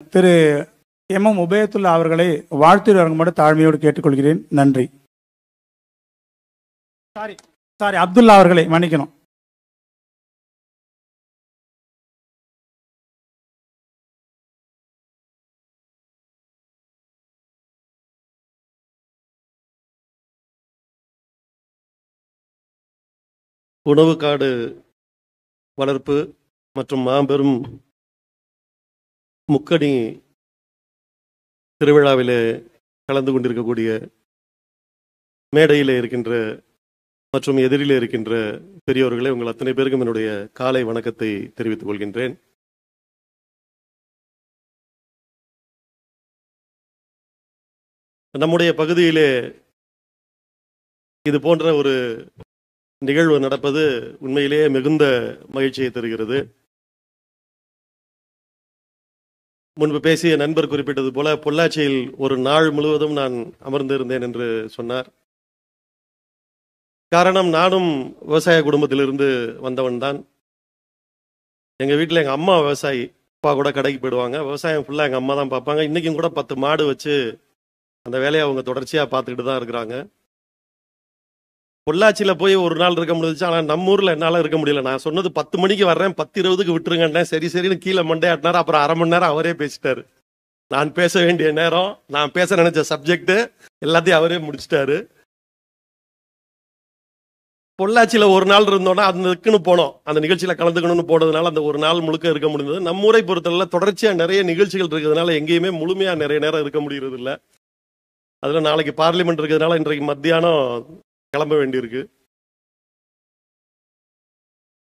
திரு M Ubayathulla அவர்களை வாழ்த்து வழங்குமாறு தாழ்மையோடு கேட்டுக்கொள்கிறேன். நன்றி. சாரி அப்துல்லா அவர்களை மன்னிக்கணும். உணவு காடு வளர்ப்பு மற்றும் மாபெரும் முக்கணி திருவிழாவிலே கலந்து கொண்டிருக்கக்கூடிய மேடையில் இருக்கின்ற மற்றும் எதிரில் இருக்கின்ற பெரியோர்களே, உங்கள் அத்தனை பேருக்கும் என்னுடைய காலை வணக்கத்தை தெரிவித்துக் கொள்கின்றேன். நம்முடைய பகுதியிலே இது போன்ற ஒரு நிகழ்வு நடப்பது உண்மையிலேயே மிகுந்த மகிழ்ச்சியை தருகிறது. முன்பு பேசிய நண்பர் குறிப்பிட்டது போல பொள்ளாச்சியில் ஒரு நாள் முழுவதும் நான் அமர்ந்திருந்தேன் என்று சொன்னார். காரணம், நானும் விவசாய குடும்பத்திலிருந்து வந்தவன் தான். எங்கள் வீட்டில் எங்கள் அம்மா விவசாயி, அப்பா கூட கடைக்கு போயிடுவாங்க. விவசாயம் ஃபுல்லாக எங்கள் அம்மா தான் பார்ப்பாங்க. இன்றைக்கும் கூட 10 மாடு வச்சு அந்த வேலையை அவங்க தொடர்ச்சியாக பார்த்துக்கிட்டு தான் இருக்கிறாங்க. பொள்ளாச்சியில் போய் ஒரு நாள் இருக்க முடிஞ்சிச்சு, ஆனால் நம்ம ஊரில் என்னால் இருக்க முடியல. நான் சொன்னது 10 மணிக்கு வர்றேன், 10:20க்கு விட்டுருங்கண்ணே. சரின்னு கீழே மண்டே ஆட்டினார். அப்புறம் அரை மணி நேரம் அவரே பேசிட்டாரு. நான் பேச வேண்டிய நேரம், நான் பேச நினைச்ச சப்ஜெக்ட் எல்லாத்தையும் அவரே முடிச்சிட்டாரு. பொள்ளாச்சியில் ஒரு நாள் இருந்தோன்னா அதுக்குன்னு போனோம், அந்த நிகழ்ச்சியில் கலந்துக்கணும்னு போனதுனால அந்த ஒரு நாள் முழுக்க இருக்க முடிந்தது. நம்ம ஊரை பொறுத்தவரை தொடர்ச்சியாக நிறைய நிகழ்ச்சிகள் இருக்கிறதுனால எங்கேயுமே முழுமையாக நிறைய நேரம் இருக்க முடியறது இல்லை. அதில் நாளைக்கு பார்லிமெண்ட் இருக்கிறதுனால இன்றைக்கு மத்தியானம் கிளம்ப வேண்டியிருக்கு.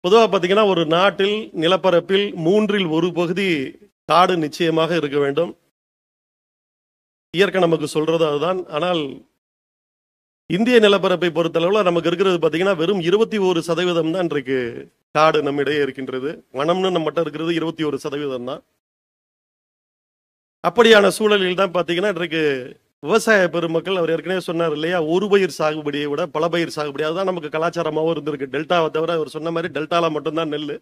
பொதுவாக பார்த்தீங்கன்னா, ஒரு நாட்டில் நிலப்பரப்பில் 3இல் 1 பகுதி காடு நிச்சயமாக இருக்க வேண்டும். இயற்கை நமக்கு சொல்றது அதுதான். ஆனால் இந்திய நிலப்பரப்பை பொறுத்தளவில் நமக்கு இருக்கிறது பார்த்தீங்கன்னா வெறும் 21% தான் இன்றைக்கு காடு நம்மிடையே இருக்கின்றது. வனம்னு நம்மகிட்ட இருக்கிறது 21% தான். அப்படியான சூழலில் தான் பார்த்தீங்கன்னா இன்றைக்கு விவசாய பெருமக்கள், அவர் ஏற்கனவே சொன்னார் இல்லையா, ஒரு பயிர் சாகுபடியை விட பல பயிர் சாகுபடி, அதுதான் நமக்கு கலாச்சாரமாகவும் இருந்திருக்கு. டெல்டாவை தவிர அவர் சொன்ன மாதிரி டெல்டால மட்டும்தான் நெல்,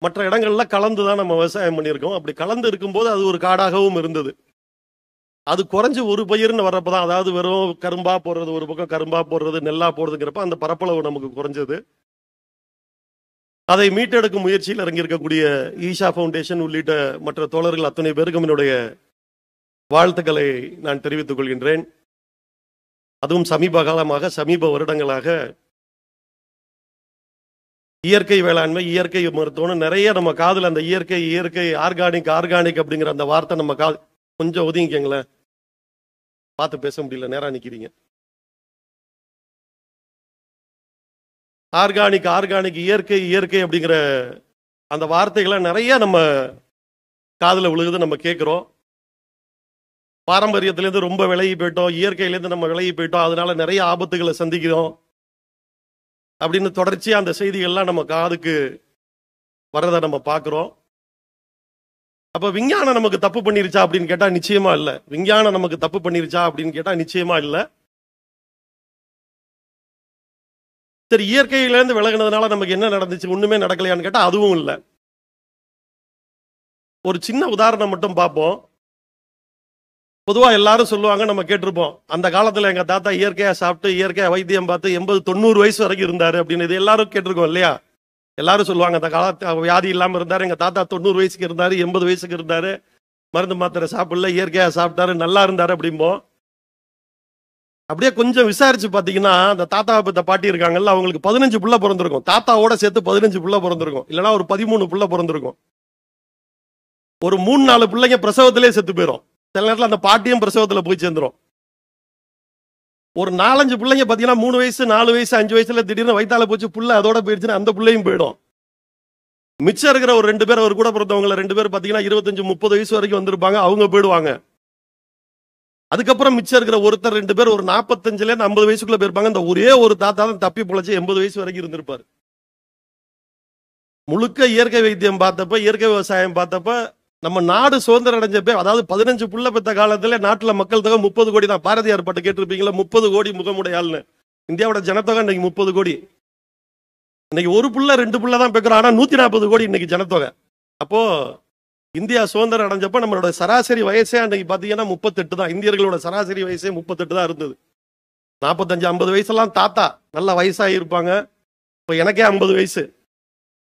மற்ற இடங்கள்ல கலந்து தான் நம்ம விவசாயம் பண்ணியிருக்கோம். அப்படி கலந்து இருக்கும்போது அது ஒரு காடாகவும் இருந்தது. அது குறைஞ்சு ஒரு பயிர்னு வர்றப்பதான், அதாவது வெறும் கரும்பா போடுறது, ஒரு பக்கம் கரும்பா போடுறது, நெல்லா போடுறதுங்கிறப்ப அந்த பரப்பளவு நமக்கு குறைஞ்சது. அதை மீட்டெடுக்கும் முயற்சியில் இறங்கியிருக்கக்கூடிய ஈஷா ஃபவுண்டேஷன் உள்ளிட்ட மற்ற தோழர்கள் அத்தனை பேருக்கும் என்னுடைய வாழ்த்துக்களை நான் தெரிவித்துக் கொள்கின்றேன். அதுவும் சமீப வருடங்களாக இயற்கை வேளாண்மை, இயற்கை மருத்துவம் நிறைய நம்ம காதுல அந்த இயற்கை ஆர்கானிக் அப்படிங்கிற அந்த வார்த்தை நம்ம காது, கொஞ்சம் ஒதுங்கிக்கங்களேன், பார்த்து பேச முடியல, நேரா நிக்கிறீங்க. ஆர்கானிக் இயற்கை அப்படிங்கிற அந்த வார்த்தைகளை நிறைய நம்ம காதுல விழுகுது, நம்ம கேட்கிறோம். பாரம்பரியத்திலேருந்து ரொம்ப விலகி போயிட்டோம், இயற்கையிலேருந்து நம்ம விலகி போயிட்டோம், அதனால நிறைய ஆபத்துகளை சந்திக்கிறோம் அப்படின்னு தொடர்ச்சியா அந்த செய்திகள்லாம் நம்ம காதுக்கு வர்றதை நம்ம பார்க்கிறோம். அப்ப விஞ்ஞானம் நமக்கு தப்பு பண்ணிருச்சா அப்படின்னு கேட்டா நிச்சயமா இல்ல. விஞ்ஞானம் நமக்கு தப்பு பண்ணிருச்சா அப்படின்னு கேட்டா நிச்சயமா இல்ல. சரி, இயற்கையிலேருந்து விலகினதுனால நமக்கு என்ன நடந்துச்சு, ஒண்ணுமே நடக்கலையான்னு கேட்டா அதுவும் இல்லை. ஒரு சின்ன உதாரணம் மட்டும் பார்ப்போம். பொதுவா எல்லாரும் சொல்லுவாங்க, நம்ம கேட்டிருப்போம், அந்த காலத்துல எங்க தாத்தா இயற்கையா சாப்பிட்டு இயற்கையா வைத்தியம் பார்த்து 80-90 வயசு வரைக்கும் இருந்தாரு அப்படின்னு. இது எல்லாரும் கேட்டிருக்கோம் இல்லையா? எல்லாரும் சொல்லுவாங்க, அந்த காலத்து வியாதி இல்லாம இருந்தாரு, எங்க தாத்தா 90 வயசுக்கு இருந்தாரு, 80 வயசுக்கு இருந்தாரு, மருந்து மாத்திரை சாப்பிடல, இயற்கையா சாப்பிட்டாரு, நல்லா இருந்தாரு அப்படிம்போம். அப்படியே கொஞ்சம் விசாரிச்சு பாத்தீங்கன்னா, அந்த தாத்தாவை பத்த பாட்டி இருக்காங்கல்ல, அவங்களுக்கு 15 புள்ள பிறந்திருக்கும். தாத்தாவோட சேர்த்து 15 புள்ள பிறந்திருக்கும், இல்லைன்னா ஒரு 13 புள்ள பிறந்திருக்கும். ஒரு 3-4 பிள்ளைங்க பிரசவத்திலே செத்து போயிடும். சில நேரத்தில் அந்த பாட்டியும் பிரசவத்தில் போய் சேர்ந்துடும். ஒரு 4-5 பிள்ளைங்க பார்த்தீங்கன்னா 3 வயசு 4 வயசு 5 வயசுல திடீர்னு வயிற்றால போச்சு, புள்ள அதோட போயிடுச்சுன்னா அந்த பிள்ளையும் போயிடும். மிச்சம் இருக்கிற ஒரு 2 பேர், அவர் கூட பிறந்தவங்க 2 பேர் பார்த்தீங்கன்னா 25-30 வயசு வரைக்கும் வந்திருப்பாங்க, அவங்க போயிடுவாங்க. அதுக்கப்புறம் மிச்சம் இருக்கிற ஒருத்தர் 2 பேர் ஒரு 45லேருந்து 50 வயசுக்குள்ள போயிருப்பாங்க. இந்த ஒரே ஒரு தாத்தா தான் தப்பி பொழைச்சு 80 வயசு வரைக்கும் இருந்திருப்பாரு. முழுக்க இயற்கை வைத்தியம் பார்த்தப்ப, இயற்கை விவசாயம் பார்த்தப்ப, நம்ம நாடு சுதந்திரம் அடைஞ்சப்ப, அதாவது 15 புள்ள பெற்ற காலத்துல நாட்டுல மக்கள் தொகை 30 கோடி தான். பாரதியார் பாட்டு கேட்டிருப்பீங்களா, 30 கோடி முகமுடையாள்னு. இந்தியாவோட ஜனத்தொகை இன்னைக்கு 30 கோடி. இன்னைக்கு ஒரு புள்ள 2 புள்ள தான் பெக்கிறோம், ஆனா 140 கோடி இன்னைக்கு ஜனத்தொகை. அப்போ இந்தியா சுதந்திரம் அடைஞ்சப்ப நம்மளோட சராசரி வயசே அன்னைக்கு பாத்தீங்கன்னா 38 தான். இந்தியர்களோட சராசரி வயசே 38 தான் இருந்தது. 45-50 வயசெல்லாம் தாத்தா நல்ல வயசாகி இருப்பாங்க. இப்போ எனக்கே 50 வயசு.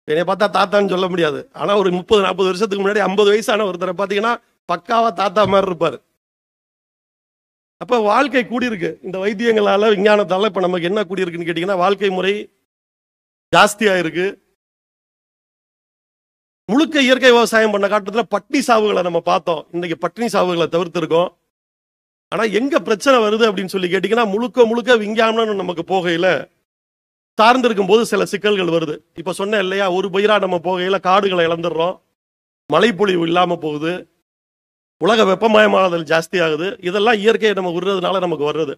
என்னை பார்த்தா தாத்தான்னு சொல்ல முடியாது. ஆனா ஒரு 30-40 வருஷத்துக்கு முன்னாடி 50 வயசான ஒருத்தரை பார்த்தீங்கன்னா பக்காவா தாத்தா மாதிரி இருப்பாரு. அப்ப வாழ்க்கை கூடியிருக்கு. இந்த வைத்தியங்களால விஞ்ஞானத்தால இப்ப நமக்கு என்ன கூடியிருக்குன்னு கேட்டீங்கன்னா வாழ்க்கை முறை ஜாஸ்தியா இருக்கு. முழுக்க இயற்கை விவசாயம் பண்ண காட்டத்துல பட்டினி சாவுகளை நம்ம பார்த்தோம். இன்னைக்கு பட்டினி சாவுகளை தவிர்த்து இருக்கோம். ஆனா எங்க பிரச்சனை வருது அப்படின்னு சொல்லி கேட்டீங்கன்னா முழுக்க விஞ்ஞானம் நமக்கு போகையில சார்ந்திருக்கும் போது சில சிக்கல்கள் வருது. இப்ப சொன்ன இல்லையா, ஒரு பயிரா நம்ம போகையில காடுகளை இழந்துடுறோம், மழைப்பொழிவு இல்லாம போகுது, உலக வெப்பமயமாதல் ஜாஸ்தி ஆகுது. இதெல்லாம் இயற்கையை நம்ம விடுறதுனால நமக்கு வர்றது.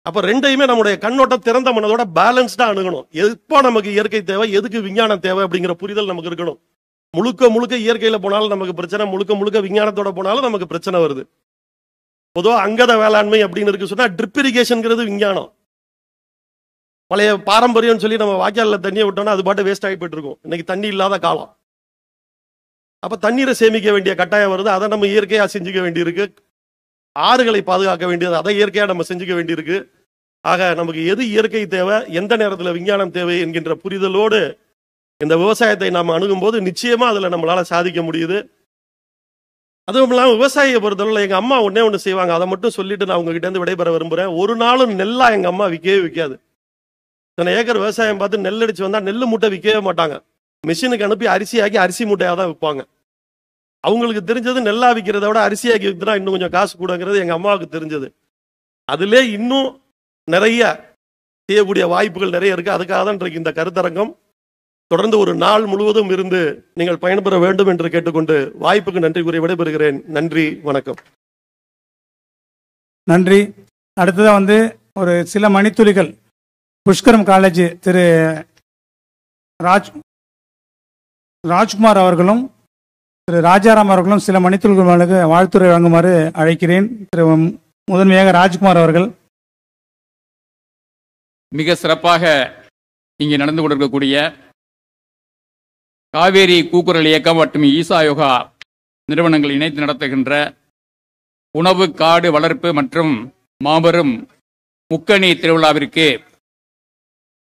அப்ப ரெண்டையுமே நம்முடைய கண்ணோட்டம் திறந்த மனதோட பேலன்ஸ்டா அணுகணும். எப்போ நமக்கு இயற்கை தேவை, எதுக்கு விஞ்ஞானம் தேவை அப்படிங்கிற புரிதல் நமக்கு இருக்கணும். முழுக்க இயற்கையில போனாலும் நமக்கு பிரச்சனை, முழுக்க விஞ்ஞானத்தோட போனாலும் நமக்கு பிரச்சனை வருது. பொதுவா அங்கத வேளாண்மை அப்படின்னு இருக்கு சொன்னா ட்ரிப் இரிகேஷன்ங்கிறது விஞ்ஞானம். பழைய பாரம்பரியம் சொல்லி நம்ம வாய்க்கால்ல தண்ணியை விட்டோம்னா அது பாட்டு வேஸ்ட் ஆகி போயிட்டு இருக்கும். இன்னைக்கு தண்ணி இல்லாத காலம். அப்ப தண்ணீரை சேமிக்க வேண்டிய கட்டாயம் வருது. அதை நம்ம இயற்கையா செஞ்சுக்க வேண்டியிருக்கு. ஆறுகளை பாதுகாக்க வேண்டியது அதை இயற்கையா நம்ம செஞ்சுக்க வேண்டியிருக்கு. ஆக நமக்கு எது இயற்கை தேவை, எந்த நேரத்தில் விஞ்ஞானம் தேவை என்கின்ற புரிதலோடு இந்த விவசாயத்தை நாம் அணுகும் போது நிச்சயமா அதுல நம்மளால சாதிக்க முடியுது. அதுவும் இல்லாமல் விவசாயியை பொறுத்தவரை எங்க அம்மா ஒண்ணு செய்வாங்க. அதை மட்டும் சொல்லிட்டு நான் உங்ககிட்ட இருந்து விடைபெற விரும்புறேன். ஒரு நாளும் நெல்லா எங்க அம்மா விற்கவே விற்காது. இத்தனை ஏக்கர் விவசாயம் பார்த்து நெல் அடிச்சு வந்தா நெல் மூட்டை விற்கவே மாட்டாங்க. மிஷினுக்கு அனுப்பி அரிசியாக்கி அரிசி மூட்டையாக தான் விற்பாங்க. அவங்களுக்கு தெரிஞ்சது நெல்லா விற்கிறத விட அரிசியாக்கி விற்றுனா இன்னும் கொஞ்சம் காசு கூடங்கிறது எங்க அம்மாவுக்கு தெரிஞ்சது. அதிலே இன்னும் நிறைய செய்யக்கூடிய வாய்ப்புகள் நிறைய இருக்கு. அதுக்காக தான் இன்றைக்கு இந்த கருத்தரங்கம். தொடர்ந்து ஒரு நாள் முழுவதும் இருந்து நீங்கள் பயன்பெற வேண்டும் என்று கேட்டுக்கொண்டு வாய்ப்புக்கு நன்றி கூறி விடைபெறுகிறேன். நன்றி, வணக்கம். நன்றி. அடுத்ததான் ஒரு சில மணித்துளிகள் புஷ்கரம் காலேஜ் திரு ராஜ்குமார் அவர்களும் திரு ராஜாராம் அவர்களும் சில மணித்துளிகளுக்கு வாழ்த்துரை வழங்குமாறு அழைக்கிறேன். திரு முதன்மையாக ராஜ்குமார் அவர்கள். மிக சிறப்பாக இங்கே நடந்து கொண்டிருக்கக்கூடிய காவேரி கூக்குரல் இயக்கம் மற்றும் ஈசா யோகா நிறுவனங்கள் இணைத்து நடத்துகின்ற உணவு காடு வளர்ப்பு மற்றும் மாபெரும் முக்கணி திருவிழாவிற்கு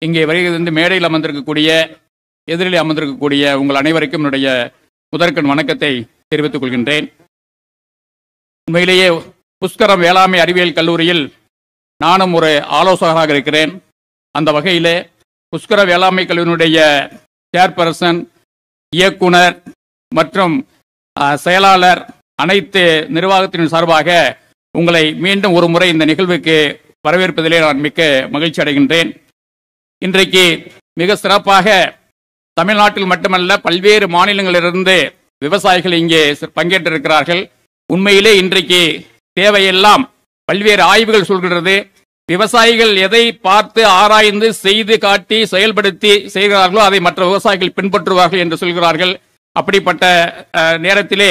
இங்கே வருகிறது மேடையில் அமர்ந்திருக்கக்கூடிய எதிரில் அமர்ந்திருக்கக்கூடிய உங்கள் அனைவருக்கும் என்னுடைய முதற்கண் வணக்கத்தை தெரிவித்துக் கொள்கின்றேன். உண்மையிலேயே புஷ்கரம் வேளாண்மை அறிவியல் கல்லூரியில் நானும் ஒரு ஆலோசகராக இருக்கிறேன். அந்த வகையிலே புஷ்கர வேளாண்மை கல்லூரியினுடைய சேர்பர்சன், இயக்குனர் மற்றும் செயலாளர் அனைத்து நிர்வாகத்தின் சார்பாக உங்களை மீண்டும் ஒரு முறை இந்த நிகழ்வுக்கு வரவேற்பதிலே நான் மிக்க மகிழ்ச்சி அடைகின்றேன். இன்றைக்கு மிக சிறப்பாக தமிழ்நாட்டில் மட்டுமல்ல பல்வேறு மாநிலங்களிலிருந்து விவசாயிகள் இங்கே பங்கேற்றிருக்கிறார்கள். உண்மையிலே இன்றைக்கு தேவையெல்லாம் பல்வேறு ஆய்வுகள் சொல்கிறது. விவசாயிகள் எதை பார்த்து ஆராய்ந்து செய்து காட்டி செயல்படுத்தி செய்கிறார்களோ அதை மற்ற விவசாயிகள் பின்பற்றுவார்கள் என்று சொல்கிறார்கள். அப்படிப்பட்ட நேரத்திலே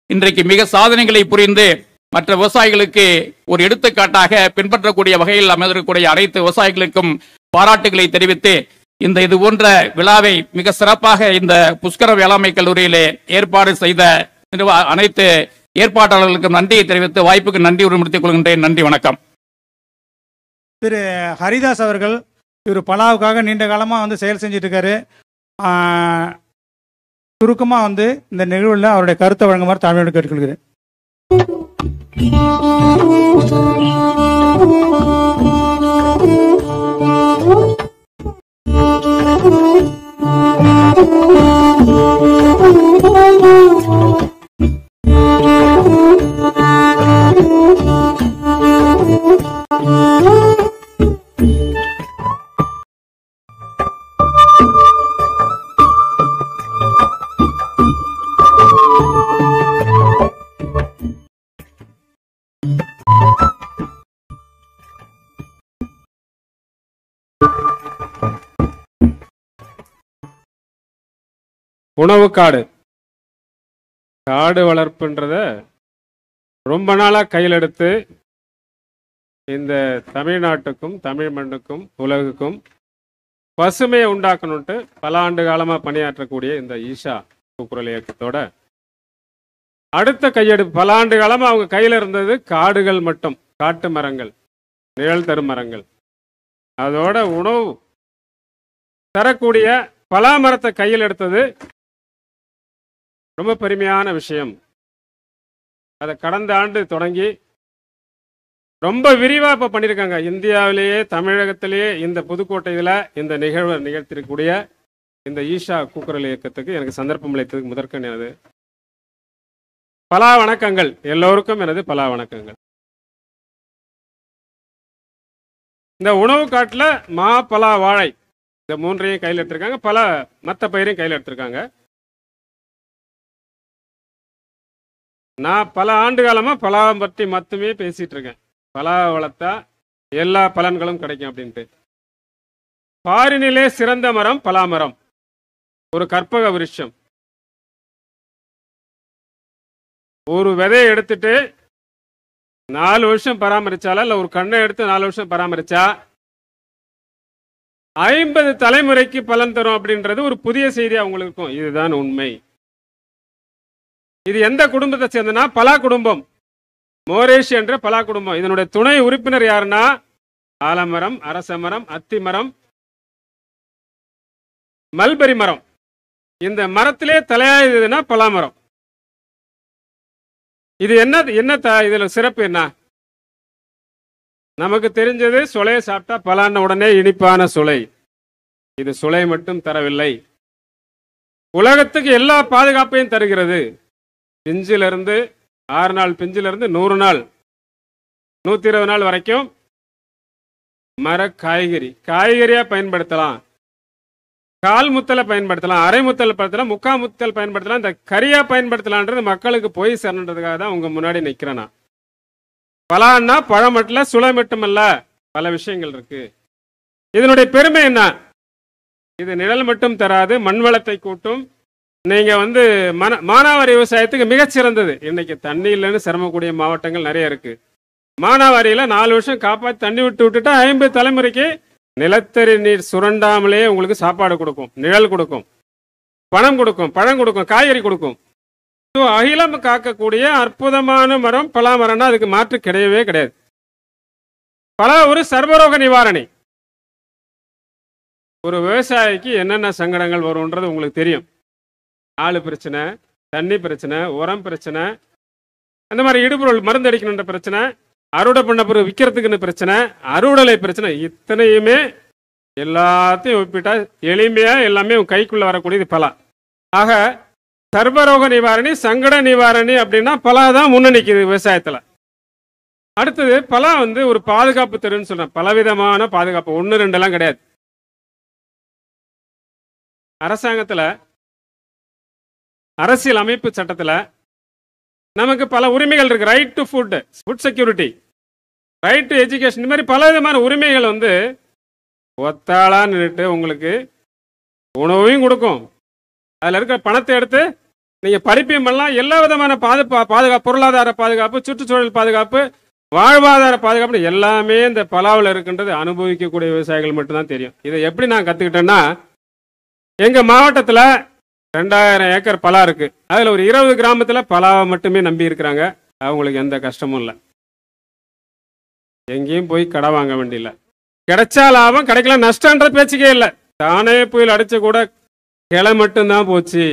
இன்றைக்கு மிக சாதனைகளை புரிந்து மற்ற விவசாயிகளுக்கு ஒரு எடுத்துக்காட்டாக பின்பற்றக்கூடிய வகையில் அமைந்திருக்கக்கூடிய அனைத்து விவசாயிகளுக்கும் பாராட்டுகளை தெரிவித்து இது போன்ற விழாவை மிக சிறப்பாக இந்த புஷ்கர வேளாண்மை கல்லூரியிலே ஏற்பாடு செய்த அனைத்து ஏற்பாட்டாளர்களுக்கும் நன்றியை தெரிவித்து வாய்ப்புக்கு நன்றி உரிமைப்படுத்திக் கொள்கின்றேன். நன்றி, வணக்கம். திரு ஹரிதாஸ் அவர்கள் இவர் பலாவுக்காக நீண்ட காலமாக செயல் செஞ்சுட்டு இருக்காரு. சுருக்கமாக இந்த நிகழ்வில் அவருடைய கருத்தை வழங்குமாறு தாழ்மையோடு கேட்டுக்கொள்கிறேன். உணவு காடு வளர்ப்புன்றத ரொம்ப நாளாக கையில் எடுத்து இந்த தமிழ்நாட்டுக்கும் தமிழ் மண்ணுக்கும் உலகுக்கும் பசுமையை உண்டாக்கணுன்ட்டு பல ஆண்டு காலமாக பணியாற்றக்கூடிய இந்த ஈஷா கூக்குரல் இயக்கத்தோட அடுத்த கையெடுப்பு பல ஆண்டு காலமாக அவங்க கையில் இருந்தது காடுகள் மட்டும், காட்டு மரங்கள், நிழல் தரும் மரங்கள். அதோட உணவு தரக்கூடிய பலா மரத்தை கையில் எடுத்தது ரொம்ப பெருமையான விஷயம். அதை கடந்த ஆண்டு தொடங்கி ரொம்ப விரிவாக இப்போ பண்ணியிருக்காங்க. இந்தியாவிலேயே தமிழகத்திலேயே இந்த புதுக்கோட்டையில் இந்த நிகழ்வை நிகழ்த்திருக்கக்கூடிய இந்த ஈஷா கூக்குரல் இயக்கத்துக்கு எனக்கு சந்தர்ப்பம் அளித்ததுக்கு முதற்கண் எனது பலா வணக்கங்கள். எல்லோருக்கும் எனது பலா வணக்கங்கள். இந்த உணவு காட்டில் மா, பலா, வாழை இந்த மூன்றையும் கையில் எடுத்திருக்காங்க. பல மற்ற பயிரையும் கையில் எடுத்திருக்காங்க. நான் பல ஆண்டு காலமாக பலாவை பற்றி மட்டுமே பேசிட்டு இருக்கேன். பலா வளர்த்தா எல்லா பலன்களும் கிடைக்கும் அப்படின்ட்டு. பாரினிலே சிறந்த மரம் பலாமரம், ஒரு கற்பக விருட்சம். ஒரு விதையை எடுத்துட்டு 4 வருஷம் பராமரிச்சால, இல்லை ஒரு கண்ணை எடுத்து 4 வருஷம் பராமரிச்சா 50 தலைமுறைக்கு பலன் தரும் அப்படின்றது ஒரு புதிய செய்தியா உங்களுக்கு இருக்கும். இதுதான் உண்மை. இது எந்த குடும்பத்தை சேர்ந்தனா பலா குடும்பம், மோரேஷ் என்ற பலா குடும்பம். இதனுடைய துணை உறுப்பினர் யாருன்னா ஆலமரம், அரச மரம், அத்தி மரம், மல்பரி மரம். இந்த மரத்திலே தலையாயதுன்னா பலாமரம். இது என்ன இதுல சிறப்பு என்ன? நமக்கு தெரிஞ்சது சுளையை சாப்பிட்டா பலான உடனே இனிப்பான சுளை. இது சுளை மட்டும் தரவில்லை, உலகத்துக்கு எல்லா பாதுகாப்பையும் தருகிறது. பிஞ்சிலிருந்து 6 நாள் பிஞ்சிலிருந்து 100 நாள் 120 நாள் வரைக்கும் மர காய்கறியா பயன்படுத்தலாம். கால் முத்தலை பயன்படுத்தலாம், அரை முத்தல் பயன்படுத்தலாம், முக்கா முத்தல் பயன்படுத்தலாம். இந்த கரியா பயன்படுத்தலான்றது மக்களுக்கு போய் சேர்ந்ததுக்காக தான் உங்க முன்னாடி நிற்கிறேன். பலான்னா பழம் மட்டும் சுளை மட்டுமல்ல, பல விஷயங்கள் இருக்கு. இதனுடைய பெருமை என்ன? இது நிழல் மட்டும் தராது, மண் வளத்தை கூட்டும். நீங்க மானாவாரி விவசாயத்துக்கு மிகச்சிறந்தது. இன்னைக்கு தண்ணி இல்லைன்னு சிரமக்கூடிய மாவட்டங்கள் நிறைய இருக்கு. மானாவாரியில 4 வருஷம் காப்பாற்றி தண்ணி விட்டுட்டா 50 தலைமுறைக்கு நிலத்தடி நீர் சுரண்டாமலே உங்களுக்கு சாப்பாடு கொடுக்கும், நிழல் கொடுக்கும், பணம் கொடுக்கும், பழம் கொடுக்கும், காய்கறி கொடுக்கும். அகிலம் காக்கக்கூடிய அற்புதமான மரம் பலா மரம்னா அதுக்கு மாற்று கிடையவே கிடையாது. பலா ஒரு சர்வரோக நிவாரணி. ஒரு விவசாயிக்கு என்னென்ன சங்கடங்கள் வரும்ன்றது உங்களுக்கு தெரியும். ஆளு பிரச்சனை, தண்ணி பிரச்சனை, உரம் பிரச்சனை, அந்த மாதிரி இடுபொருள் மருந்து அடிக்கணுன்ற பிரச்சனை, அறுவடை பண்ண பிறகு விற்கிறதுக்குன்னு பிரச்சனை, அறுவடை பிரச்சனை, இத்தனையுமே எல்லாத்தையும் ஒப்பிட்டா எளிமையா எல்லாமே கைக்குள்ள வரக்கூடியது பலா. ஆக சர்வரோக நிவாரணி, சங்கட நிவாரணி அப்படின்னா பலா தான் முன்னணிக்குது விவசாயத்துல. அடுத்தது பலா ஒரு பாதுகாப்பு தருன்னு சொல்றேன். பலவிதமான பாதுகாப்பு, 1 2 எல்லாம் கிடையாது. அரசாங்கத்துல அரசியல் அமைப்பு சட்டத்துல நமக்கு பல உரிமைகள் இருக்கு. Right to food security, right to education, இந்த மாதிரி பல விதமான உரிமைகள் ஒத்தாளா நின்றுட்டு உங்களுக்கு உணவையும் கொடுக்கும். அதில் இருக்கிற பணத்தை எடுத்து நீங்கள் படிப்பையும் பண்ணலாம். எல்லா விதமான பாதுகாப்பு, பொருளாதார பாதுகாப்பு, சுற்றுச்சூழல் பாதுகாப்பு, வாழ்வாதார பாதுகாப்பு எல்லாமே இந்த பலாவில் இருக்குன்றது அனுபவிக்கக்கூடிய விவசாயிகள் மட்டும்தான் தெரியும். இதை எப்படி நான் கற்றுக்கிட்டேன்னா, எங்கள் மாவட்டத்தில் 2000 ஏக்கர் பலா இருக்கு. அதில் ஒரு 20 கிராமத்தில் பலாவை மட்டுமே நம்பி இருக்கிறாங்க. அவங்களுக்கு எந்த கஷ்டமும் இல்லை. எங்கேயும் போய் கடை வாங்க வேண்டியில்லை. கிடைச்சா லாபம், கிடைக்கல நஷ்டன்ற பேச்சுக்கே இல்லை. தானே புயல் அடிச்சு கூட கிளை மட்டும்தான் போச்சு.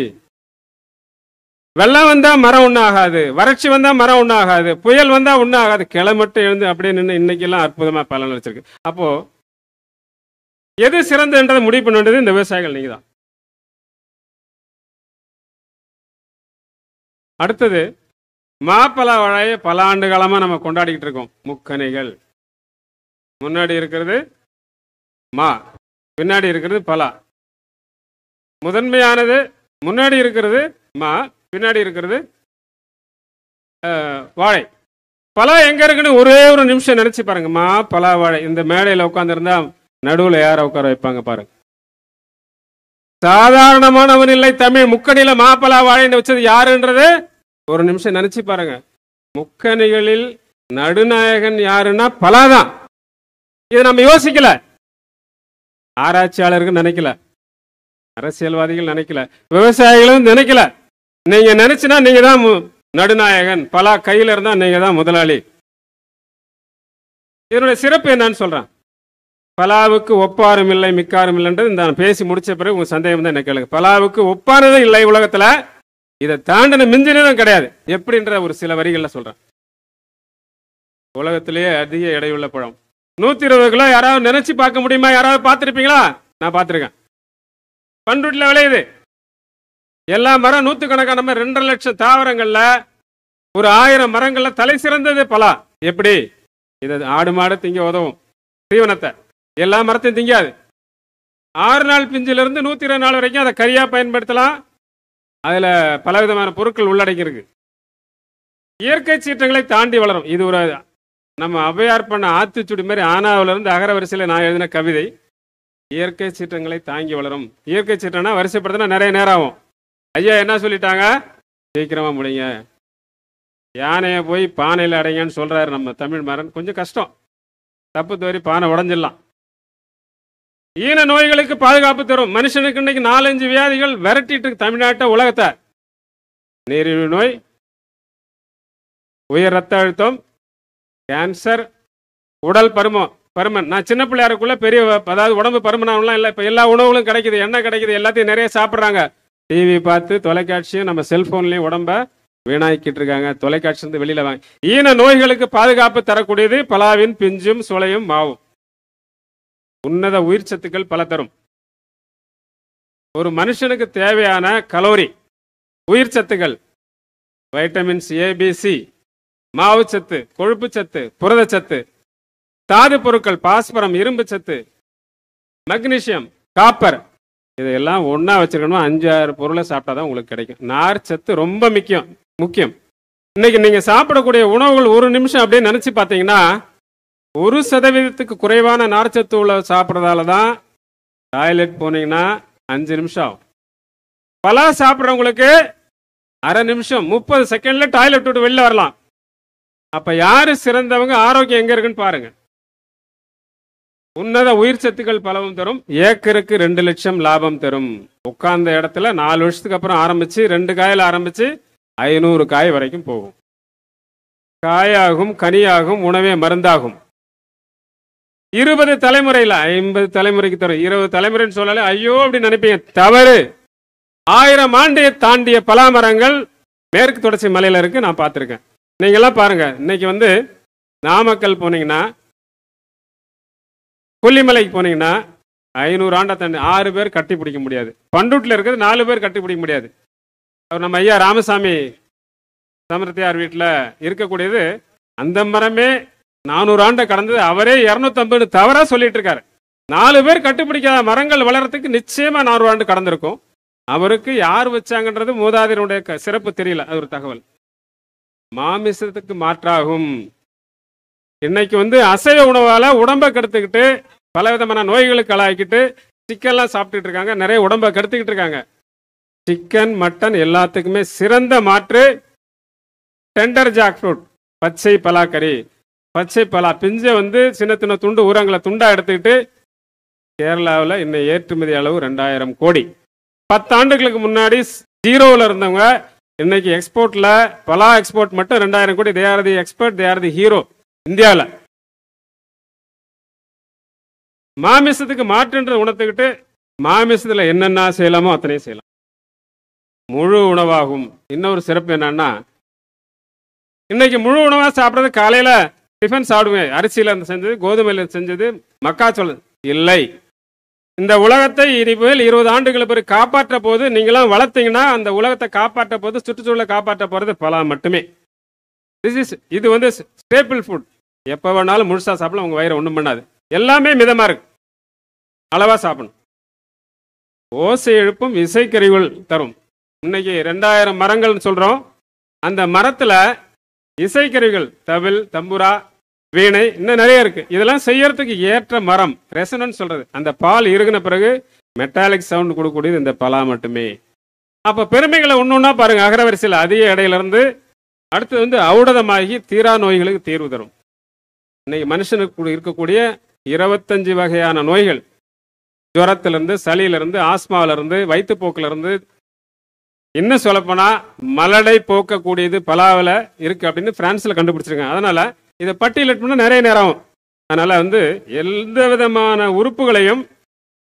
வெள்ளம் வந்தா மரம் ஒன்றும் ஆகாது, வறட்சி வந்தா மரம் ஒன்றும் ஆகாது, புயல் வந்தா ஒன்றும் ஆகாது. கிளை மட்டும் எழுந்து அப்படியே நின்று இன்னைக்கெல்லாம் அற்புதமா பலன் அளிச்சிருக்கு. அப்போ எது சிறந்ததுன்றதை முடிவு பண்ண வேண்டியது இந்த விவசாயிகள் நீங்க தான். அடுத்தது மாப்பலா வாழையை பல ஆண்டு காலமா நம்ம கொண்டாடிக்கிட்டு இருக்கோம். முக்கணிகள். முன்னாடி இருக்கிறது மா, பின்னாடி இருக்கிறது பலா. முதன்மையானது முன்னாடி இருக்கிறது மா, பின்னாடி இருக்கிறது வாழை. பலா எங்க இருக்குன்னு ஒரே ஒரு நிமிஷம் நினைச்சு பாருங்க. மா, பலா, வாழை. இந்த மேடையில் உட்கார்ந்துருந்தா நடுவில் யாரை உட்கார வைப்பாங்க பாருங்க. சாதாரணமானவன் இல்லை. தமிழ் முக்கணியில மாப்பலா வாழைன்னு வச்சது யாருன்றது ஒரு நிமிஷம் நினைச்சு பாருங்க. முக்கணிகளில் நடுநாயகன் யாருன்னா பலாதான். இதை நம்ம யோசிக்கல, ஆராய்ச்சியாளர்கள் நினைக்கல, அரசியல்வாதிகள் நினைக்கல, விவசாயிகளும் நினைக்கல. நீங்க நினைச்சுனா நீங்க தான் நடுநாயகன், பலா கையில இருந்தா நீங்க தான் முதலாளி. இதனுடைய சிறப்பு என்னன்னு சொல்றேன். பலாவுக்கு ஒப்பாரும் இல்லை மிக்காரும் இல்லைன்றது இந்த பேசி முடிச்ச பிறகு உங்க சந்தேகம் தான் என்ன கேளுங்க. பலாவுக்கு ஒப்பானது இல்லை உலகத்துல, இதை தாண்டின மிஞ்சினதும் கிடையாது. எப்படின்ற ஒரு சில வரிகள்ல சொல்றேன். உலகத்திலேயே அதிக எடையுள்ள பழம் 120 கிலோ. யாராவது நினைச்சு பார்க்க முடியுமா? யாராவது பார்த்துருப்பீங்களா? நான் பார்த்துருக்கேன். பண்ருட்டில் விளையுது. எல்லா மரம் நூற்றுக்கணக்கான நம்ம 2.5 லட்சம் தாவரங்கள்ல ஒரு 1000 மரங்கள்ல தலை சிறந்தது பலா. எப்படி? இதை ஆடு மாடு திங்க உதவும் தீவனத்தை. எல்லா மரத்தையும் திங்காது. 6 நாள் பிஞ்சிலிருந்து 120 நாள் வரைக்கும் அதை கறியா பயன்படுத்தலாம். அதுல பலவிதமான பொருட்கள் உள்ளடங்கியிருக்கு. இயற்கை சீற்றங்களை தாண்டி வளரும். இது ஒரு நம்ம ஔவையார் பண்ண ஆத்திச்சுடி மாதிரி ஆனாவிலிருந்து அகர வரிசையில் நான் எழுதின கவிதை. இயற்கை சீற்றங்களை தாங்கி வளரும். இயற்கை சீற்றம்னா வரிசைப்படுத்தினா நிறைய நேரம் ஆகும். ஐயா என்ன சொல்லிட்டாங்க? சீக்கிரமா முடிங்க. யானையை போய் பானையில் அடைங்கன்னு சொல்றாரு நம்ம தமிழ் மரன். கொஞ்சம் கஷ்டம். தப்பு தவறி பானை உடஞ்சிடலாம். ஈன நோய்களுக்கு பாதுகாப்பு தரும். மனுஷனுக்கு இன்னைக்கு 4-5 வியாதிகள் விரட்டிட்டு தமிழ்நாட்டை உலகத்தை. நீரிழிவு நோய், உயர் ரத்த அழுத்தம், கேன்சர், உடல் பருமன். நான் சின்ன பிள்ளையாருக்குள்ள பெரிய, அதாவது உடம்பு பருமனாகலாம் இல்லை. இப்போ எல்லா உணவுகளும் கிடைக்குது, எண்ணெய் கிடைக்குது, எல்லாத்தையும் நிறைய சாப்பிட்றாங்க. டிவி பார்த்து தொலைக்காட்சியும் நம்ம செல்போன்லையும் உடம்ப வீணாக்கிட்டு இருக்காங்க. தொலைக்காட்சி இருந்து வெளியில வாங்க. ஈன நோய்களுக்கு பாதுகாப்பு தரக்கூடியது பலாவின் பிஞ்சும் சுளையும் மாவும். உன்னத உயிர் சத்துக்கள் பல தரும். ஒரு மனுஷனுக்கு தேவையான கலோரி, உயிர் சத்துக்கள், வைட்டமின்ஸ் ABC, மாவு சத்து, கொழுப்பு சத்து, புரதச்சத்து, தாது பொருட்கள், பாஸ்பரம், இரும்பு சத்து, மக்னீசியம், காப்பர், இதெல்லாம் ஒன்னா வச்சிருக்கணும். 5-6 பொருளை சாப்பிட்டாதான் உங்களுக்கு கிடைக்கும். நார் சத்து ரொம்ப முக்கியம். இன்னைக்கு நீங்க சாப்பிடக்கூடிய உணவுகள் ஒரு நிமிஷம் அப்படியே நினைச்சு பார்த்தீங்கன்னா 1% குறைவான நார்ச்சத்து உள்ள சாப்பிட்றதால தான் டாய்லெட் போனீங்கன்னா 5 நிமிஷம் ஆகும். பலா சாப்பிட்றவங்களுக்கு அரை நிமிஷம் 30 செகண்ட்ல டாய்லெட் விட்டு வெளில வரலாம். அப்ப யாரு சிறந்தவங்க, ஆரோக்கியம் எங்க இருக்குன்னு பாருங்க. உன்னத உயிர் சத்துக்கள் பலவும் தரும். ஏக்கருக்கு 2 லட்சம் லாபம் தரும். உட்கார்ந்த இடத்துல 4 வருஷத்துக்கு அப்புறம் ஆரம்பிச்சு 2 காயில ஆரம்பிச்சு 500 காய் வரைக்கும் போகும். காயாகும், கனியாகும், உணவே மருந்தாகும். 20 தலைமுறையில் 50 தலைமுறைக்கு தரும். 20 தலைமுறைன்னு சொல்லல ஐயோ அப்படின்னு நினைப்பீங்க. தவறு. 1000 ஆண்டு தாண்டிய பலாமரங்கள் மேற்கு தொடர்ச்சி மலையில இருக்கு. நான் பார்த்துருக்கேன். நீங்க எல்லாம் பாருங்க. இன்னைக்கு நாமக்கல் போனீங்கன்னா, கொல்லிமலைக்கு போனீங்கன்னா 500 ஆண்டை தாண்டி 6 பேர் கட்டி பிடிக்க முடியாது. பண்டூட்டில் இருக்கிறது 4 பேர் கட்டி பிடிக்க முடியாது. அவர் நம்ம ஐயா ராமசாமி சமரத்தியார் வீட்டில் இருக்கக்கூடியது அந்த மரமே 400 ஆண்டை கடந்தது. அவரே 250 தவறா சொல்லிட்டு இருக்காரு. 4 பேர் கட்டுப்பிடிக்காத மரங்கள் வளர்றதுக்கு நிச்சயமா 400 ஆண்டு கடந்திருக்கும். அவருக்கு யார் வச்சாங்கன்றது மூதாதையருடைய சிறப்பு தெரியல. அது ஒரு தகவல். மாமிசத்துக்கு மாற்றாகும். இன்னைக்கு அசைவ உணவால உடம்பை கெடுத்துக்கிட்டு பலவிதமான நோய்களுக்கு ஆளாக்கிட்டு சிக்கன்லாம் சாப்பிட்டுட்டு இருக்காங்க. நிறைய உடம்பை கெடுத்துக்கிட்டு இருக்காங்க. சிக்கன், மட்டன் எல்லாத்துக்குமே சிறந்த மாற்று டெண்டர் ஜாக் ஃப்ரூட், பச்சை பலாக்கறி. பச்சை பலா பிஞ்சை சின்ன சின்ன துண்டு ஊரங்களை துண்டா எடுத்துக்கிட்டு கேரளாவில் இன்னும் ஏற்றுமதி அளவு 2000 கோடி. 10 ஆண்டுகளுக்கு முன்னாடி 0ல இருந்தவங்க இன்னைக்கு எக்ஸ்போர்ட்ல பலா எக்ஸ்போர்ட் மட்டும் 2000 கோடி. They are the expert, they are the hero இந்தியாவில். மாமிசத்துக்கு மாற்றுன்ற உணர்த்துக்கிட்டு மாமிசத்துல என்னென்ன செய்யலாமோ அத்தனையும் செய்யலாம். முழு உணவாகும். இன்னொரு சிறப்பு என்னன்னா, இன்னைக்கு முழு உணவா சாப்பிட்றது காலையில டிஃபன் சாப்பிடுவேன். அரிசியில செஞ்சது, கோதுமையில செஞ்சது, மக்காச்சோளம் இல்லை. இந்த உலகத்தை இனிமேல் 20 ஆண்டுகள் பிறகு காப்பாற்ற போது நீங்களாம் வளர்த்தீங்கன்னா அந்த உலகத்தை காப்பாற்ற போது, சுற்றுச்சூழலை காப்பாற்ற போறது பலா மட்டுமே. இது ஸ்டேபிள் ஃபுட். எப்போ வேணாலும் முழுசா சாப்பிடலாம். உங்க வயிறு ஒன்றும் பண்ணாது. எல்லாமே மிதமா இருக்கு. அளவா சாப்பிடணும். ஓசை எழுப்பும் இசைக்கருவிகள் தரும். இன்னைக்கு 2000 மரங்கள் சொல்றோம். அந்த மரத்துல இசைக்கருவிகள் தவில், தம்புரா, வீணை இன்னும் நிறைய இருக்கு. இதெல்லாம் செய்யறதுக்கு ஏற்ற மரம் ரெசனன்ஸ் சொல்றது. அந்த பால் இறுகின பிறகு மெட்டாலிக் சவுண்ட் கொடுக்கக்கூடியது இந்த பலா மட்டுமே. அப்ப பெருமைகளை ஒன்னொன்னா பாருங்க. அகரவரிசையில் அதிக இடையில இருந்து அடுத்து ஔடதமாகி தீரா நோய்களுக்கு தீர்வு தரும். இன்னைக்கு மனுஷனுக்கு இருக்கக்கூடிய 25 வகையான நோய்கள், ஜுரத்திலிருந்து, சளியிலிருந்து, ஆஸ்மாவிலிருந்து, வயிற்றுப்போக்கிலிருந்து, இன்னும் சொல்லப்போனா மலடை போக்கக்கூடியது பலாவில் இருக்கு அப்படின்னு பிரான்ஸ்ல கண்டுபிடிச்சிருக்காங்க. அதனால இதை பட்டியலிட்டு பண்ணா நிறைய நேரம் ஆகும். அதனால எந்த விதமான உறுப்புகளையும்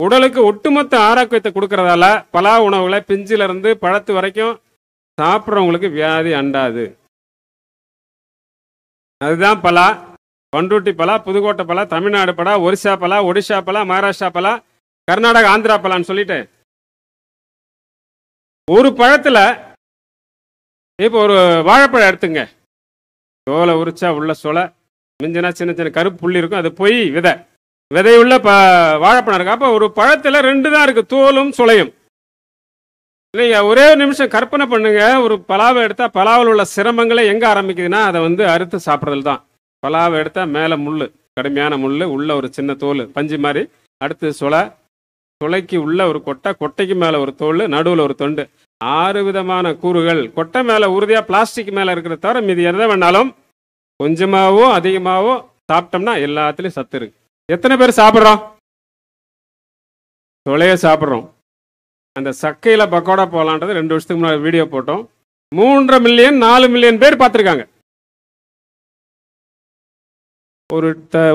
உடலுக்கு ஒட்டுமொத்த ஆரோக்கியத்தை கொடுக்கறதால பலா உணவுகளை பிஞ்சில இருந்து பழத்து வரைக்கும் சாப்பிட்றவங்களுக்கு வியாதி அண்டாது. அதுதான் பலா. பண்ருட்டி பலா, புதுக்கோட்டை பலா, தமிழ்நாடு பலா, ஒரிசா பலா, ஒடிஷா பலா, மகாராஷ்டிரா பலா, கர்நாடகா ஆந்திரா பலான்னு சொல்லிட்டு ஒரு பழத்துல இப்போ ஒரு வாழைப்பழம் எடுத்துங்க, தோலை உரிச்சா உள்ள சொலை மிஞ்சினா சின்ன சின்ன கருப்பு புள்ளி இருக்கும், அது பொய் விதையுள்ள வாழைப்பழம் இருக்கு. அப்போ ஒரு பழத்துல 2 தான் இருக்கு, தோலும் சுளையும். நீங்க ஒரே நிமிஷம் கற்பனை பண்ணுங்க, ஒரு பலாவை எடுத்தா பலாவில் உள்ள சிரமங்களே எங்க ஆரம்பிக்குதுன்னா அதை அறுத்து சாப்பிட்றதுல தான். பலாவை எடுத்தா மேல முள்ளு, கடுமையான முள்ளு, உள்ள ஒரு சின்ன தோல் பஞ்சு மாதிரி, அடுத்து சுளைக்கு உள்ள ஒரு கொட்டை, கொட்டைக்கு மேல ஒரு தோல், நடுவில் ஒரு தொண்டு, 6 விதமான கூறுகள். கொட்டை மேல உறுதியா பிளாஸ்டிக் மேல இருக்கிறத தவிர மீதி எதை வேணாலும் கொஞ்சமாவோ அதிகமாவோ சாப்பிட்டோம்னா எல்லாத்துலயும் சத்து இருக்கு. எத்தனை பேர் சாப்பிட்றோம்? சுளைய சாப்பிட்றோம். அந்த சக்கையில பக்கோடா போகலான்றது 2 வருஷத்துக்கு முன்னாடி வீடியோ போட்டோம். 3.5 மில்லியன் 4 மில்லியன் பேர் பார்த்துருக்காங்க.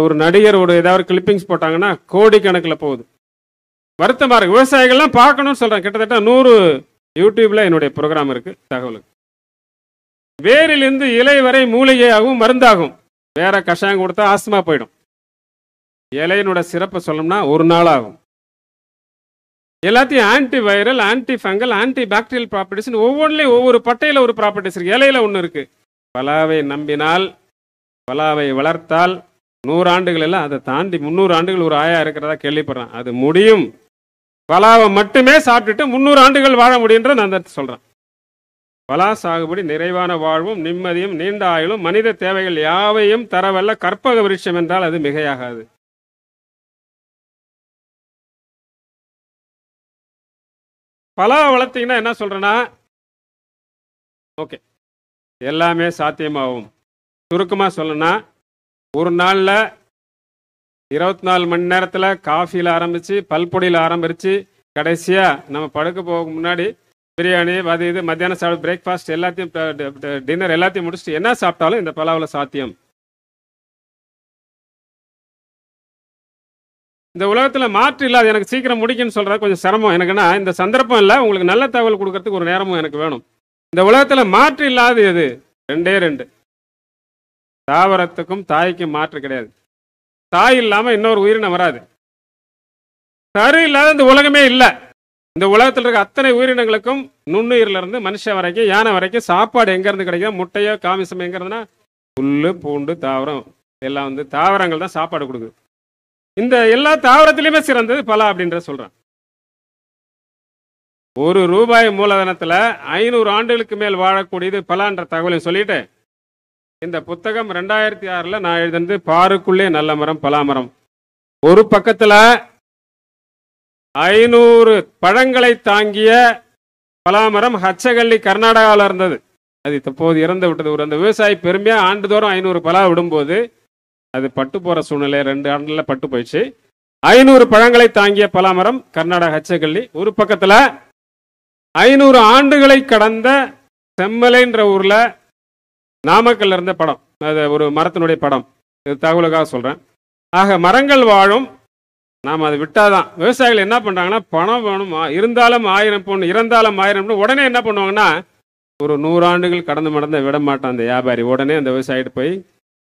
ஒரு நடிகர் ஏதாவது கிளிப்பிங்ஸ் போட்டாங்கன்னா கோடிக்கணக்கில் போகுது. வருத்தமா இருக்கு. விவசாயிகள்லாம் பார்க்கணும்னு சொல்றேன். கிட்டத்தட்ட 100 யூடியூப்ல என்னுடைய ப்ரோக்ராம் இருக்கு தகவலுக்கு. வேரிலிருந்து இலை வரை மூலிகையாகவும் மருந்தாகும். வேற கஷாயம் கொடுத்தா ஆஸ்துமா போயிடும். இலையினோட சிறப்பை சொல்லணும்னா 1 நாள் ஆகும். எல்லாத்தையும் anti viral, anti fungal, anti bacterial properties, ஒவ்வொன்றிலையும் ஒவ்வொரு பட்டையில ஒரு ப்ராப்பர்ட்டிஸ் இருக்கு. இலையில ஒன்று இருக்கு. பலாவை நம்பினால், பலாவை வளர்த்தால் 100 ஆண்டுகள் எல்லாம், அதை தாண்டி 300 ஆண்டுகள் ஒரு ஆயா இருக்கிறதா கேள்விப்படுறேன். அது முடியும். பலாவை மட்டுமே சாப்பிட்டுட்டு 300 ஆண்டுகள் வாழ முடியுன்ற நான் சொல்றேன். பலா சாகுபடி நிறைவான வாழ்வும் நிம்மதியும் நீண்ட ஆயுளும் மனித தேவைகள் யாவையும் தரவல்ல கற்பக விருட்சம் என்றால் அது மிகையாகாது. பலா வளர்த்தீங்கன்னா என்ன சொல்றேன்னா, ஓகே எல்லாமே சாத்தியமாகும். சுருக்கமா சொல்லணும்னா, ஒரு நாள்ல 24 மணி நேரத்துல காஃபியில் ஆரம்பிச்சு, பல்பொடியில் ஆரம்பிச்சு, கடைசியா நம்ம படுக்க போக முன்னாடி பிரியாணி, இது மத்தியானம் சாப்பிட பிரேக்ஃபாஸ்ட் எல்லாத்தையும், டின்னர் எல்லாத்தையும் முடிச்சுட்டு என்ன சாப்பிட்டாலும் இந்த பலாவில் சாத்தியம். இந்த உலகத்துல மாற்று இல்லாத, எனக்கு சீக்கிரம் முடிக்குன்னு சொல்றது கொஞ்சம் சிரமம் எனக்குன்னா, இந்த சந்தர்ப்பம் இல்லை, உங்களுக்கு நல்ல தகவல் கொடுக்கறதுக்கு ஒரு நேரமும் எனக்கு வேணும். இந்த உலகத்துல மாற்று இல்லாத எது? 2 தாவரத்துக்கும் தாய்க்கும் மாற்று கிடையாது. தாய் இல்லாம இன்னொரு உயிரினம் வராது. கரு இல்லாத இந்த உலகமே இல்லை. இந்த உலகத்தில் இருக்க அத்தனை உயிரினங்களுக்கும் நுண்ணுயிரில இருந்து மனுஷன் வரைக்கும், யானை வரைக்கும் சாப்பாடு எங்க இருந்து கிடைக்கும்? முட்டையோ காமிசம் எங்க இருந்துன்னா புல்லு, பூண்டு, தாவரம் எல்லாம் தாவரங்கள் தான் சாப்பாடு கொடுக்குது. இந்த எல்லா தாவரத்திலையுமே சிறந்தது பலா அப்படின்ற சொல்றேன். ₹1 மூலதனத்துல 500 ஆண்டுகளுக்கு மேல் வாழக்கூடியது பலான்ற தகவலையும் சொல்லிட்டு, இந்த புத்தகம் 2006 நான் எழுதினது பாருக்குள்ளே நல்ல மரம் பலா மரம். ஒரு பக்கத்துல 500 பழங்களை தாங்கிய பலாமரம் ஹச்சகல்லி கர்நாடகாவில் இருந்தது. அது இப்போது இறந்து விட்டது. அந்த விவசாயி பெருமையா ஆண்டுதோறும் 500 பலா விடும்போது அது பட்டு போற சூழ்நிலை 2 ஆண்டுல பட்டு போயிடுச்சு. 500 பழங்களை தாங்கிய பலாமரம் கர்நாடகா ஹச்சகல்லி. ஒரு பக்கத்துல 500 ஆண்டுகளை கடந்த செம்மலைன்ற ஊர்ல நாமக்கல்ல இருந்த படம், அது ஒரு மரத்தினுடைய படம். இது தகவலுக்காக சொல்றேன். ஆக மரங்கள் வாழும், நாம் அதை விட்டாதான். விவசாயிகள் என்ன பண்றாங்கன்னா, பணம் வேணும், இருந்தாலும் 1000 பொண்ணு, இறந்தாலும் 1000 பொண்ணு. உடனே என்ன பண்ணுவாங்கன்னா, ஒரு 100 ஆண்டுகள் கடந்து மடந்த விட மாட்டான் அந்த வியாபாரி. உடனே அந்த விவசாயிட்டு போய்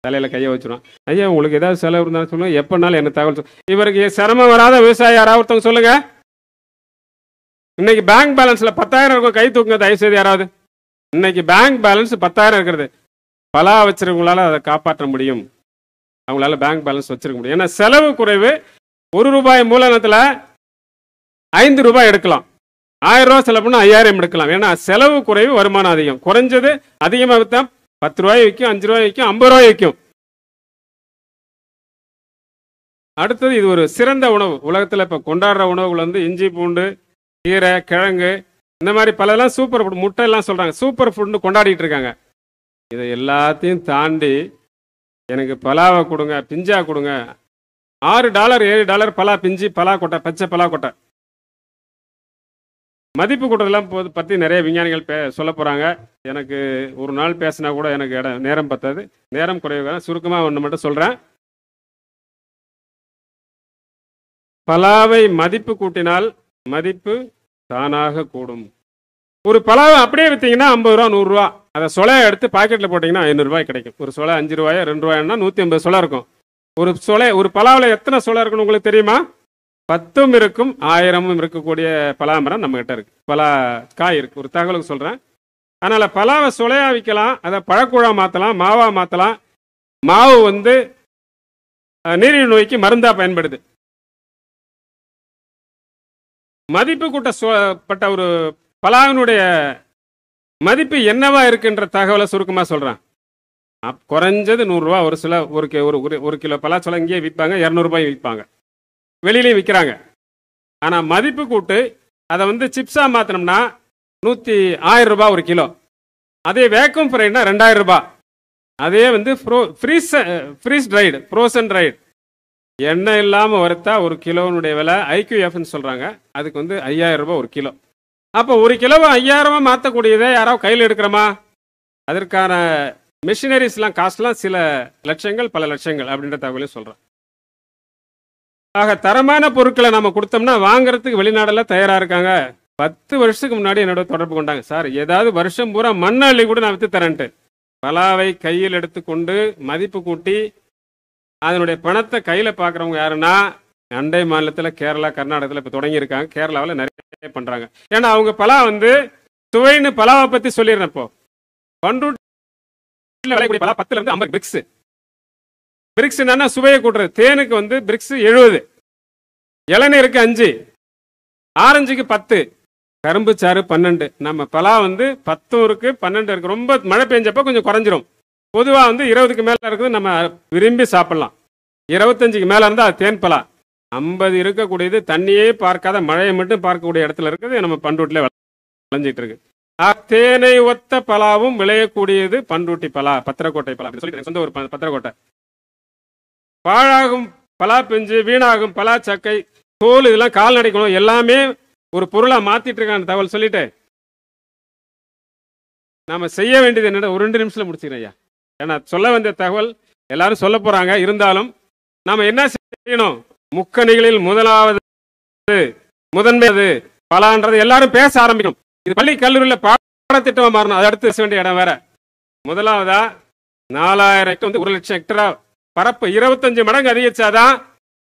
தலையில கையை வச்சிருவான். ஐயா உங்களுக்கு ஏதாவது செலவு இருந்தாலும் சொல்லுங்க, எப்பனாலும் எனக்கு தகவல் இவருக்கு சிரமம் வராத விவசாயி யாராவது ஒருத்தவங்க சொல்லுங்க. இன்னைக்கு பேங்க் பேலன்ஸ்ல 10,000 இருக்கும், கை தூக்குங்க தயவு செய்து யாராவது. இன்னைக்கு பேங்க் பேலன்ஸ் 10,000 இருக்கிறது. பலா வச்சிருக்கவங்களால அதை காப்பாற்ற முடியும். அவங்களால பேங்க் பேலன்ஸ் வச்சிருக்க முடியும். ஏன்னா செலவு குறைவு. ₹1 மூலதனத்துல ₹5 எடுக்கலாம். ₹1000 செலவு பண்ணா ₹5000 எடுக்கலாம். ஏன்னா செலவு குறைவு, வருமானம் அதிகம். குறைஞ்சது அதிகமாக வித்தா ₹10 விற்கும், ₹5 விற்கும், ₹50 விற்கும். அடுத்தது இது ஒரு சிறந்த உணவு. உலகத்துல இப்ப கொண்டாடுற உணவுகள் இஞ்சி, பூண்டு, கீரை, கிழங்கு, இந்த மாதிரி பலதெல்லாம் சூப்பர் ஃபுட், முட்டை எல்லாம் சொல்றாங்க சூப்பர் ஃபுட்னு கொண்டாடிட்டு இருக்காங்க. இதை எல்லாத்தையும் தாண்டி எனக்கு பலாவை கொடுங்க, பிஞ்சா கொடுங்க. $6 $7 பலா பிஞ்சு, பலா கொட்டை, பச்சை பலா கொட்டை. மதிப்பு கூட்டுறதெல்லாம் பற்றி நிறைய விஞ்ஞானிகள் சொல்ல போகிறாங்க. எனக்கு ஒரு நாள் பேசினா கூட எனக்கு நேரம் பத்தாது, நேரம் குறைவு. சுருக்கமாக ஒன்று மட்டும் சொல்கிறேன். பலாவை மதிப்பு கூட்டினால் மதிப்பு தானாக கூடும். ஒரு பலாவை அப்படியே விற்றீங்கன்னா 50 ரூபா 100 ரூபா. அதை சொலையை எடுத்து பாக்கெட்டில் போட்டிங்கன்னா 500 ரூபாய் கிடைக்கும். ஒரு சொலை 5 ரூபாயா 2 ரூபாய்னா 150 சொலை இருக்கும். ஒரு பலாவில் எத்தனை சொலை இருக்குன்னு உங்களுக்கு தெரியுமா? 10 இருக்கும் 1000 இருக்கக்கூடிய பலாமரம் நம்ம கிட்ட இருக்கு. பலா காய் இருக்கு. ஒரு தகவலுக்கு சொல்றேன். அதனால பலாவை சொலையா விற்கலாம், அதை பழக்கூழா மாற்றலாம், மாவா மாற்றலாம். மாவு நீரிழிவு நோய்க்கு மருந்தா பயன்படுது. மதிப்பு கூட்டப்பட்ட ஒரு பலாவினுடைய மதிப்பு என்னவா இருக்குன்ற தகவலை சுருக்கமாக சொல்றேன். குறைஞ்சது 100 ரூபா. ஒரு சில ஒரு கிலோ பலாச்சோளம் இங்கேயே விற்பாங்க, 200 ரூபாய் விற்பாங்க, வெளியிலையும் விற்கிறாங்க. ஆனால் மதிப்பு கூட்டு அதை சிப்ஸா மாத்தினோம்னா 1000 ரூபாய் ஒரு கிலோ. அதே வேக்கம் ஃப்ரைட்னா 2000 ரூபாய். அதே ஃப்ரீஸ் ட்ரைடு, ஃப்ரோசன் ட்ரைடு, எண்ணெய் இல்லாமல் வறுத்தா ஒரு கிலோனுடைய விலை IQFன்னு சொல்றாங்க. அதுக்கு 5000 ரூபாய் ஒரு கிலோ. அப்போ ஒரு கிலோவை 5000 மாற்றக்கூடியதை யாராவது கையில் எடுக்கிறோமா? அதற்கான மிஷினரிஸ்லாம் காஸ்ட்லாம் சில லட்சங்கள், பல லட்சங்கள் அப்படின்ற தகவலையும் சொல்கிறேன். ஆக தரமான பொருட்களை நம்ம கொடுத்தோம்னா வாங்குறதுக்கு வெளிநாடெல்லாம் தயாராக இருக்காங்க. 10 வருஷத்துக்கு முன்னாடி என்னோட தொடர்பு கொண்டாங்க. சார், ஏதாவது வருஷம் பூரா மண்ணள்ளி கூட நான் விற்று தரேன்ட்டு. பலாவை கையில் எடுத்துக்கொண்டு மதிப்பு கூட்டி அதனுடைய பணத்தை கையில் பார்க்குறவங்க யாருன்னா அண்டை மாநிலத்தில் கேரளா, கர்நாடகத்தில் இப்போ தொடங்கியிருக்காங்க. கேரளாவில் நிறைய பண்ணுறாங்க. ஏன்னா அவங்க பலா சுவைன்னு பலாவை பற்றி சொல்லிடுறேன். இப்போ பண்ருட்டி விளையக்கூடிய பலா 10 to 50 பிரிக்ஸ். பிரிக்ஸ் என்னன்னா சுவையை கூட்டுறது. தேனுக்கு பிரிக்ஸ் 70, இளநீருக்கு 5, ஆரஞ்சுக்கு 10, கரும்பு சாறு 12. நம்ம பலா 10 இருக்கு, 12 இருக்கு. ரொம்ப மழை பெஞ்சப்போ கொஞ்சம் குறைஞ்சிரும். பொதுவாக 20க்கு மேலே இருக்குது நம்ம விரும்பி சாப்பிடலாம். 25க்கு மேலே இருந்தால் அது தேன் பலா. 50 இருக்கக்கூடியது தண்ணியே பார்க்காத மழையை மட்டும் பார்க்கக்கூடிய இடத்துல இருக்குது நம்ம பண்ருட்டில் விளைஞ்சிட்டு இருக்கு. தேனை ஒத்த பலாவும் விளையக்கூடியது பண்ருட்டி பலா, பத்திரக்கோட்டை பலா சொல்லி சொந்த ஒரு பத்திரக்கோட்டை. பாழாகும் பலா பிஞ்சு, வீணாகும் பலா சக்கை, தோல், இதெல்லாம் கால்நடைக்கணும் எல்லாமே ஒரு பொருளாக மாத்திட்டு இருக்கான தகவல் சொல்லிட்டு நாம செய்ய வேண்டியது என்னடா ஒரு 2 நிமிஷத்துல முடிச்சுக்கிறேன் ஐயா. ஏன்னா சொல்ல வேண்டிய தகவல் எல்லாரும் சொல்ல போறாங்க. இருந்தாலும் நாம என்ன செய்யணும்? முக்கணிகளில் முதன்மையாது பலான்றது எல்லாரும் பேச ஆரம்பிக்கணும். இது பள்ளி கல்லூரியில் பாடத்திட்டமா மாறணும். அதை அடுத்து பேச வேண்டிய இடம் வேற. முதலாவதா 4000 ஹெக்டர் 1 லட்சம் ஹெக்டரா பரப்பு 25 மடங்கு அதிகரிச்சாதான்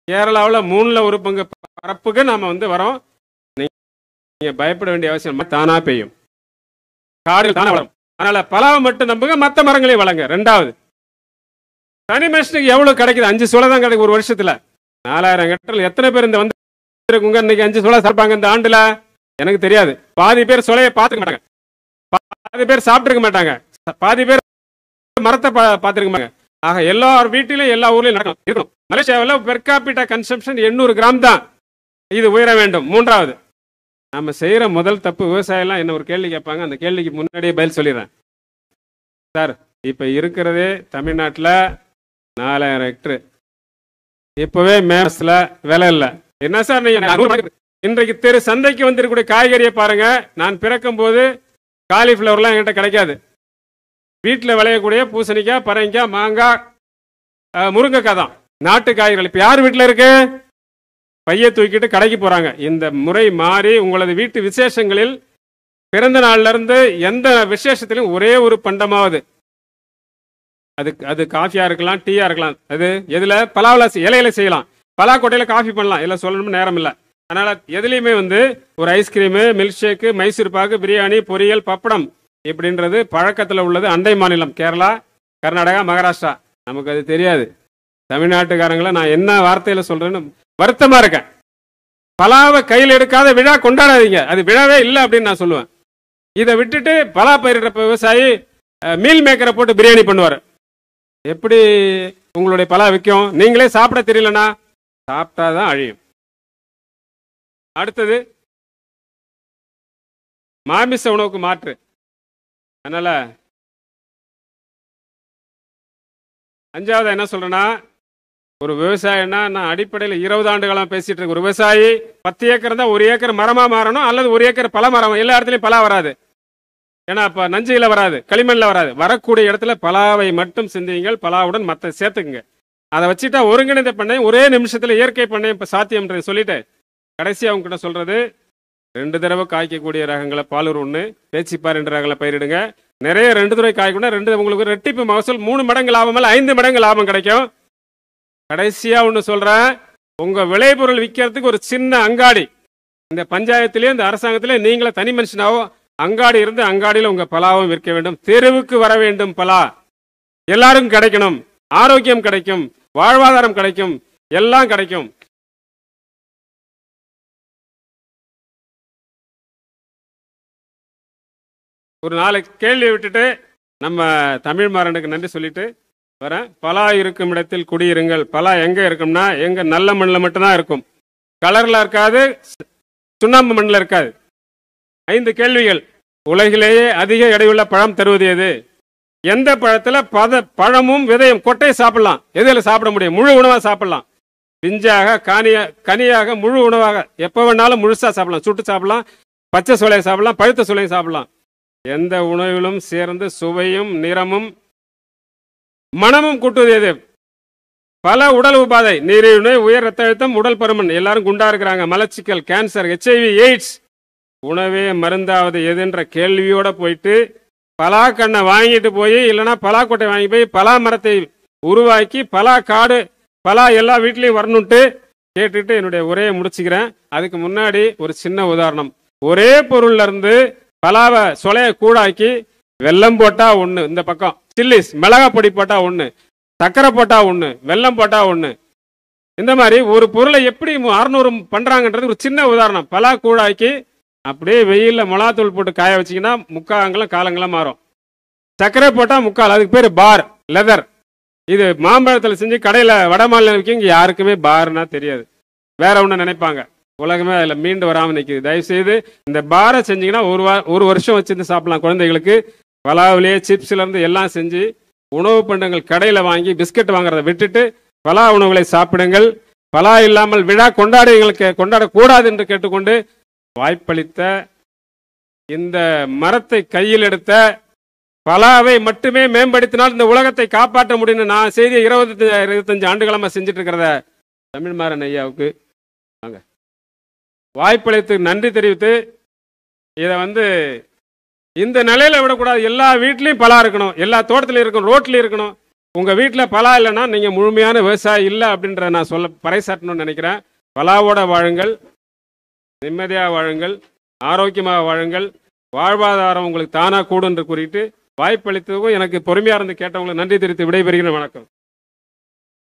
கேரளாவில் 3ல் 1 பங்கு பரப்புக்கு நாம வரோம். நீங்க பயப்பட வேண்டிய அவசியம் தானா பெய்யும், காடுகள் தானே வளரும். அதனால பலாவை மட்டும் நம்புங்க, மற்ற மரங்களையும் வளங்க. 2வது, தனி மனுஷனுக்கு எவ்வளவு கிடைக்குது? 5 சோளை தான் கிடைக்கும் ஒரு வருஷத்துல. 4000 ஹெக்டர்ல எத்தனை பேர் இந்த இருக்குங்க இன்னைக்கு 5 சோளை சாப்பிட்டாங்க இந்த ஆண்டுல? எனக்கு தெரியாது. பாதி பேர் சொலையை பார்த்துக்க மாட்டாங்க, பாதி பேர் சாப்பிட்டுருக்க மாட்டாங்க, பாதி பேர் மரத்தை பார்த்துருக்க மாட்டாங்க. ஆக எல்லார் வீட்டிலும் எல்லா ஊர்லயும் இருக்கணும். மலேசியாவில் பெர் கேபிட்டா கன்சம்ஷன் 800 கிராம் தான். இது உயர வேண்டும். 3வது, நம்ம செய்யற முதல் தப்பு, விவசாயம்லாம் என்ன ஒரு கேள்வி கேட்பாங்க. அந்த கேள்விக்கு முன்னாடியே பதில் சொல்லிடுறேன். சார், இப்ப இருக்கிறதே தமிழ்நாட்டில் 4000 ஹெக்டர். இப்பவே மேஸ்ல விலை இல்லை. என்ன சார் நீங்க இன்றைக்கு தெரு சந்தைக்கு வந்திருக்கக்கூடிய காய்கறியை பாருங்க. நான் பிறக்கும் போது காலிஃபிளவர்லாம் என்கிட்ட கிடைக்காது. வீட்டில் விளையக்கூடிய பூசணிக்காய், பரங்கிக்காய், மாங்காய், முருங்கைக்காய் தான் நாட்டு காய்கறிகள். இப்ப யார் வீட்டில் இருக்கு? பைய தூக்கிட்டு கடைக்கு போறாங்க. இந்த முறை மாறி உங்களது வீட்டு விசேஷங்களில் பிறந்த நாள்ல இருந்து எந்த விசேஷத்திலும் ஒரே ஒரு பண்டமாவது, அது காஃபியா இருக்கலாம், டீயா இருக்கலாம், அது எதுல பலாவில இலையில செய்யலாம், பலாக்கொட்டையில காஃபி பண்ணலாம். எல்லாம் சொல்லணும்னு நேரம் இல்லை. அதனால எதுலையுமே ஒரு ice cream, milk shake, Mysore pak, biryani, பொரியல், பப்படம் இப்படின்றது பழக்கத்தில் உள்ளது அண்டை மாநிலம் கேரளா, கர்நாடகா, மகாராஷ்டிரா. நமக்கு அது தெரியாது. தமிழ்நாட்டுக்காரங்களை நான் என்ன வார்த்தையில சொல்றேன்னு வருத்தமா இருக்கேன். பலாவை கையில் எடுக்காத விழா கொண்டாடாதீங்க. அது விழாவே இல்லை அப்படின்னு நான் சொல்லுவேன். இதை விட்டுட்டு பலா பயிரிடுற விவசாயி மீல் மேக்கரை போட்டு பிரியாணி பண்ணுவார். எப்படி உங்களுடைய பலா விற்கும்? நீங்களே சாப்பிட தெரியலனா சாப்பிட்டாதான் அழியும். அடுத்தது மாமிச உணவுக்கு மாற்று. அதனால 5வது என்ன சொல்றேன்னா, ஒரு விவசாயம்னா நான் அடிப்படையில் 20 ஆண்டு காலம் பேசிட்டு இருக்கேன். ஒரு விவசாயி 10 ஏக்கர் தான் 1 ஏக்கர் மரமா மாறணும், அல்லது 1 ஏக்கர் பல மரம். எல்லா இடத்துலையும் பலா வராது, ஏன்னா அப்ப நஞ்சுல வராது, களிமண்ல வராது. வரக்கூடிய இடத்துல பலாவை மட்டும் சிந்தியுங்கள், பலாவுடன் மற்ற சேர்த்துக்குங்க. அதை வச்சுட்டா ஒருங்கிணைந்த பண்ணை ஒரே நிமிஷத்துல இயற்கை பண்ணை இப்ப சாத்தியம் சொல்லிட்டு கடைசி அவங்க கிட்ட சொல்றது, 2 தடவை காய்க்கக்கூடிய ரகங்களை பாலூர் 1, பேச்சிப்பார் 2 ரகங்களை பயிரிடுங்க. நிறைய 2 தடவை காய்க்கணும், 2 உங்களுக்கு ரெட்டிப்பு மகசூல், 3 மடங்கு லாபம் இல்ல 5 மடங்கு லாபம் கிடைக்கும். கடைசியா ஒண்ணு சொல்றேன், உங்க விளைபொருள் விற்கிறதுக்கு ஒரு சின்ன அங்காடி இந்த பஞ்சாயத்திலே இந்த அரசாங்கத்திலே நீங்களே தனி மனுஷனாவோ அங்காடி இருந்து அங்காடியில் உங்க பலாவும் விற்க வேண்டும். தெருவுக்கு வர வேண்டும், பலா எல்லாருக்கும் கிடைக்கணும், ஆரோக்கியம் கிடைக்கும், வாழ்வாதாரம் கிடைக்கும், எல்லாம் கிடைக்கும். ஒரு 4 கேள்வி விட்டுட்டு நம்ம தமிழ்மாறனுக்கு நன்றி சொல்லிட்டு வரேன். பலா இருக்கும் இடத்தில் குடியிருங்கள். பலா எங்க இருக்கும்னா எங்க நல்ல மண்ணில் மட்டும்தான் இருக்கும், கலர்ல இருக்காது, சுண்ணாம்பு மண்ணில் இருக்காது. 5 கேள்விகள். உலகிலேயே அதிக எடையுள்ள பழம் தருவது எது? எந்த பழத்துல பழமும் விதையும் கொட்டையை சாப்பிடலாம், எதுல சாப்பிட முடியும்? முழு உணவா சாப்பிடலாம், பிஞ்சாக கனியாக முழு உணவாக எப்ப வேணாலும் முழுசா சாப்பிடலாம், சுட்டு சாப்பிடலாம், பச்சை சுளையை சாப்பிடலாம், பழுத்த சுளையை சாப்பிடலாம். எந்த உணவிலும் சேர்ந்து சுவையும் நிறமும் மனமும் கூட்டுவது எது? பல உடல் உபாதை, நீரிழிவு, உயர் ரத்த அழுத்தம், உடல் பருமன், எல்லாரும் குண்டா இருக்கிறாங்க, மலச்சிக்கல், கேன்சர், HIV, எய்ட்ஸ். உணவே மருந்தாவது எதுன்ற கேள்வியோட போயிட்டு பலா கண்ணை வாங்கிட்டு போய் இல்லைன்னா பலாக்கொட்டை வாங்கி போய் பலா மரத்தை உருவாக்கி பலா காடு பலா எல்லா வீட்லையும் வரணுன்ட்டு கேட்டுட்டு என்னுடைய உரையை முடிச்சுக்கிறேன். அதுக்கு முன்னாடி ஒரு சின்ன உதாரணம். ஒரே பொருள்ல இருந்து பலாவை சொலைய கூடாக்கி வெல்லம் போட்டா 1, இந்த பக்கம் சில்லிஸ் மிளகா பொடி போட்டா 1, சக்கரை போட்டா 1, வெல்லம் போட்டா 1. இந்த மாதிரி ஒரு பொருளை எப்படி 600 பண்றாங்கன்றது ஒரு சின்ன உதாரணம். பலா கூடாக்கி அப்படியே வெயில்ல மிளகாத்தூள் போட்டு காய வச்சிங்கன்னா 3/4 அங்குலம் 1/4 அங்குலம் மாறும். சர்க்கரை போட்டா 3/4, அதுக்கு பேர் பார் லெதர். இது மாம்பழத்தில் செஞ்சு கடையில் வட மாநிலம் விற்கும், இங்கே யாருக்குமே பார்னா தெரியாது, வேற ஒன்று நினைப்பாங்க. உலகமே அதில் மீண்டு வராமல் நிற்கிது. தயவுசெய்து இந்த பாரை செஞ்சீங்கன்னா ஒரு வருஷம் வச்சிருந்து சாப்பிடலாம். குழந்தைகளுக்கு பலாவிலேயே சிப்ஸ்லேருந்து எல்லாம் செஞ்சு உணவு பண்டங்கள் கடையில் வாங்கி பிஸ்கட் வாங்குறத விட்டுட்டு பலா உணவுகளை சாப்பிடுங்கள். பலா இல்லாமல் விழா கொண்டாடக்கூடாது என்று கேட்டுக்கொண்டு வாய்ப்பளித்த இந்த மரத்தை கையில் எடுத்த பலாவை மட்டுமே மேம்படுத்தினால் இந்த உலகத்தை காப்பாற்ற முடியும். நான் செய்தி 25 ஆண்டுகளமா செஞ்சுட்டு இருக்கிறத தமிழ்மாறன் ஐயாவுக்கு வாங்க வாய்ப்பளித்து நன்றி தெரிவித்து இதை இந்த நிலையில விடக்கூடாது. எல்லா வீட்லையும் பலா இருக்கணும், எல்லா தோட்டத்திலையும் இருக்கணும், ரோட்லயும் இருக்கணும். உங்க வீட்டில் பலா இல்லைன்னா நீங்க முழுமையான விவசாயி இல்லை அப்படின்ற நான் பறைசாட்டணும்னு நினைக்கிறேன். பலாவோட வாழுங்கள், நிம்மதியாக வாழுங்கள், ஆரோக்கியமாக வாழுங்கள், வாழ்வாதாரம் உங்களுக்கு தானா கூடும் என்று கூறிட்டு வாய்ப்பளித்ததுக்கும் எனக்கு பொறுமையா இருந்து கேட்டவங்களுக்கு நன்றி தெரிவித்து விடைபெறுகிறேன். வணக்கம்.